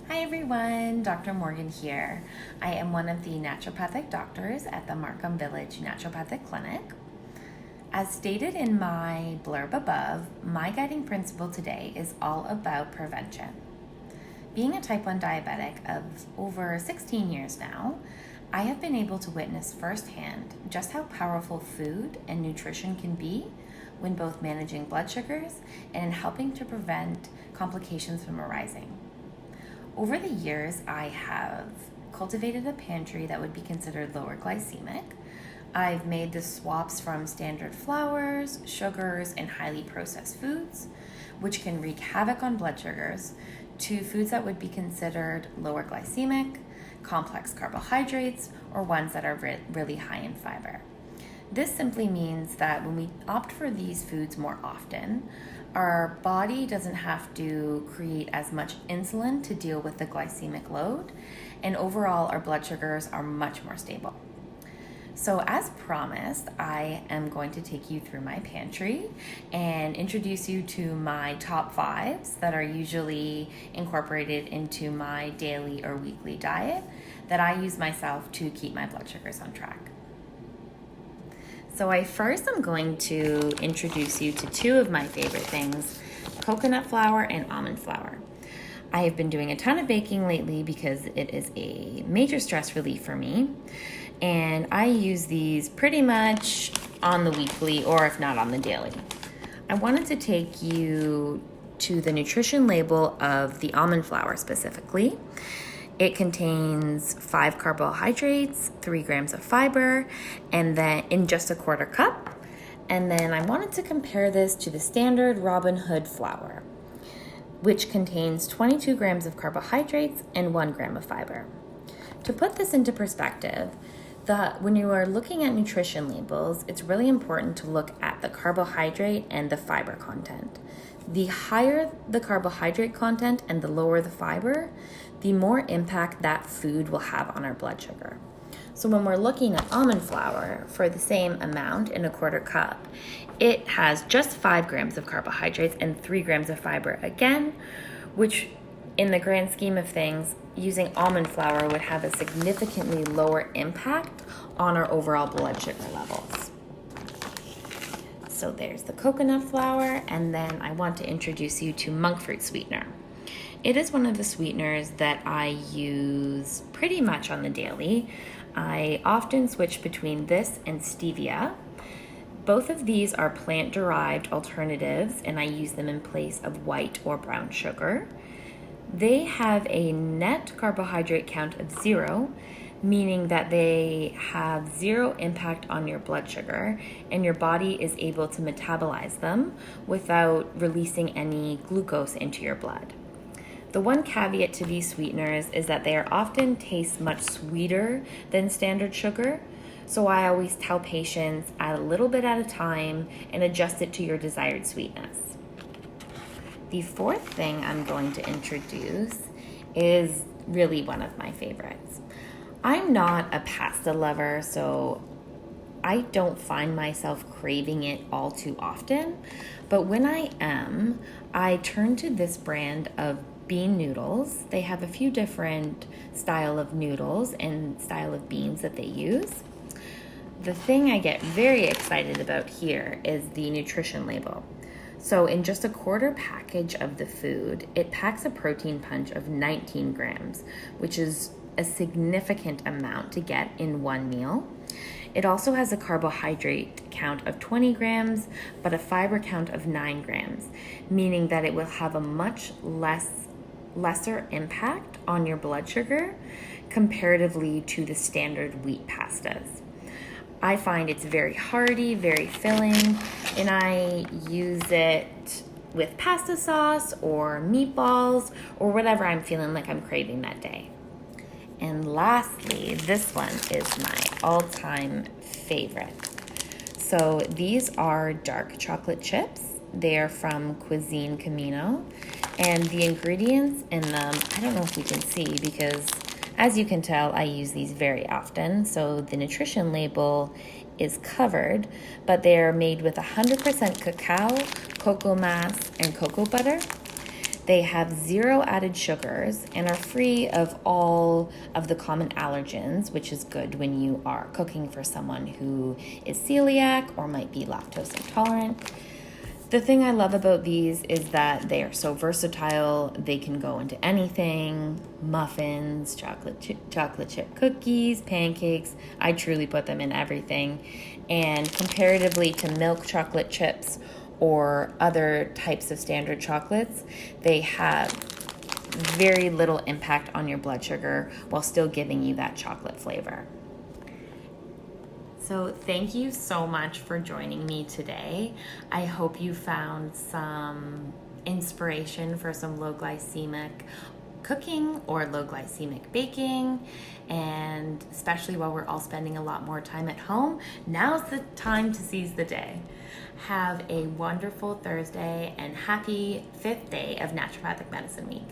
Hi everyone, Dr. Morgan here. I am one of the naturopathic doctors at the Markham Village Naturopathic Clinic. As stated in my blurb above, my guiding principle today is all about prevention. Being a type 1 diabetic of over 16 years now, I have been able to witness firsthand just how powerful food and nutrition can be when both managing blood sugars and in helping to prevent complications from arising. Over the years, I have cultivated a pantry that would be considered lower glycemic. I've made the swaps from standard flours, sugars, and highly processed foods, which can wreak havoc on blood sugars, to foods that would be considered lower glycemic, complex carbohydrates, or ones that are really high in fiber. This simply means that when we opt for these foods more often, our body doesn't have to create as much insulin to deal with the glycemic load, and overall our blood sugars are much more stable. So as promised, I am going to take you through my pantry and introduce you to my top 5s that are usually incorporated into my daily or weekly diet that I use myself to keep my blood sugars on track. So I first am going to introduce you to 2 of my favorite things, coconut flour and almond flour. I have been doing a ton of baking lately because it is a major stress relief for me, and I use these pretty much on the weekly or if not on the daily. I wanted to take you to the nutrition label of the almond flour specifically. It contains 5 carbohydrates, 3 grams of fiber, and then in just a 1/4 cup. And then I wanted to compare this to the standard Robin Hood flour, which contains 22 grams of carbohydrates and 1 gram of fiber. To put this into perspective, when you are looking at nutrition labels, it's really important to look at the carbohydrate and the fiber content. The higher the carbohydrate content and the lower the fiber, the more impact that food will have on our blood sugar. So when we're looking at almond flour for the same amount in a 1/4 cup, it has just 5 grams of carbohydrates and 3 grams of fiber again, which in the grand scheme of things, using almond flour would have a significantly lower impact on our overall blood sugar levels. So there's the coconut flour, and then I want to introduce you to monk fruit sweetener. It is one of the sweeteners that I use pretty much on the daily. I often switch between this and stevia. Both of these are plant-derived alternatives, and I use them in place of white or brown sugar. They have a net carbohydrate count of 0, meaning that they have 0 impact on your blood sugar, and your body is able to metabolize them without releasing any glucose into your blood. The one caveat to these sweeteners is that they are often taste much sweeter than standard sugar, so I always tell patients add a little bit at a time and adjust it to your desired sweetness. The 4th thing I'm going to introduce is really one of my favorites. I'm not a pasta lover, so I don't find myself craving it all too often, but when I am, I turn to this brand of bean noodles. They have a few different style of noodles and style of beans that they use. The thing I get very excited about here is the nutrition label. So in just a 1/4 package of the food, it packs a protein punch of 19 grams, which is a significant amount to get in one meal. It also has a carbohydrate count of 20 grams, but a fiber count of 9 grams, meaning that it will have a much lesser impact on your blood sugar comparatively to the standard wheat pastas. I find it's very hearty, very filling, and I use it with pasta sauce or meatballs or whatever I'm feeling like I'm craving that day. And lastly, this one is my all-time favorite. So these are dark chocolate chips. They are from Cuisine Camino, and the ingredients in them, I don't know if you can see because as you can tell, I use these very often, so the nutrition label is covered, but they are made with 100% cacao, cocoa mass, and cocoa butter. They have 0 added sugars and are free of all of the common allergens, which is good when you are cooking for someone who is celiac or might be lactose intolerant. The thing I love about these is that they are so versatile. They can go into anything: muffins, chocolate chip cookies, pancakes. I truly put them in everything. And comparatively to milk chocolate chips or other types of standard chocolates, they have very little impact on your blood sugar while still giving you that chocolate flavor. So thank you so much for joining me today. I hope you found some inspiration for some low glycemic cooking or low glycemic baking, and especially while we're all spending a lot more time at home, now's the time to seize the day. Have a wonderful Thursday and happy 5th day of Naturopathic Medicine Week.